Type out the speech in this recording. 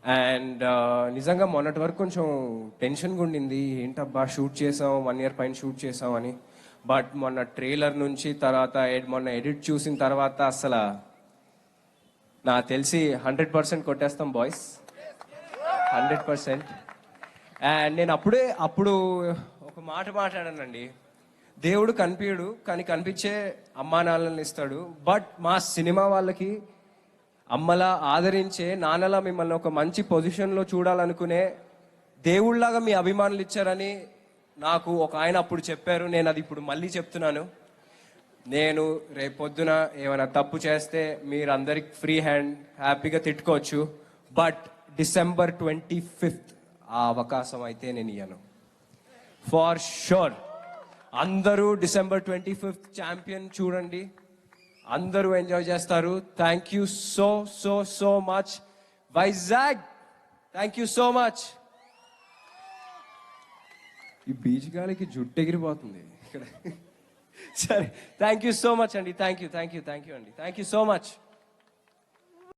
And నిజంగా మొన్నటి వరకు కొంచెం టెన్షన్గా ఉండింది, ఏంటబ్బా షూట్ చేసాం 1 year పైన షూట్ చేసాం అని. బట్ మొన్న ట్రైలర్ నుంచి తర్వాత మొన్న ఎడిట్ చూసిన తర్వాత అసలు నాకు తెలిసి 100% కొట్టేస్తాం బాయ్స్, 100%. అండ్ నేను అప్పుడు ఒక మాట మాట్లాడానండి, దేవుడు కనిపించడు కానీ కనిపించే అమ్మా నాన్నలను ఇస్తాడు. బట్ మా సినిమా వాళ్ళకి అమ్మలా ఆదరించే, నాన్నలా మిమ్మల్ని ఒక మంచి పొజిషన్లో చూడాలనుకునే దేవుళ్ళలాగా మీ అభిమానులు ఇచ్చారని నాకు ఒక ఆయన అప్పుడు చెప్పారు. నేను అది ఇప్పుడు మళ్ళీ చెప్తున్నాను. నేను రేపొద్దున ఏమైనా తప్పు చేస్తే మీరు అందరికి ఫ్రీ హ్యాండ్ హ్యాపీగా తిట్టుకోవచ్చు. బట్ December 25th ఆ అవకాశం అయితే నేను ఇయ్యను ఫార్ షూర్. అందరూ December 25th ఛాంపియన్ చూడండి, అందరూ ఎంజాయ్ చేస్తారు. Thank you so so so much Vizag, thank you so much. ఈ బీచ్ గాలికి జుట్టు ఎగిరిపోతుంది ఇక్కడ. సరే, థ్యాంక్ యూ సో మచ్ అండి, థ్యాంక్ యూ అండి, థ్యాంక్ యూ సో మచ్.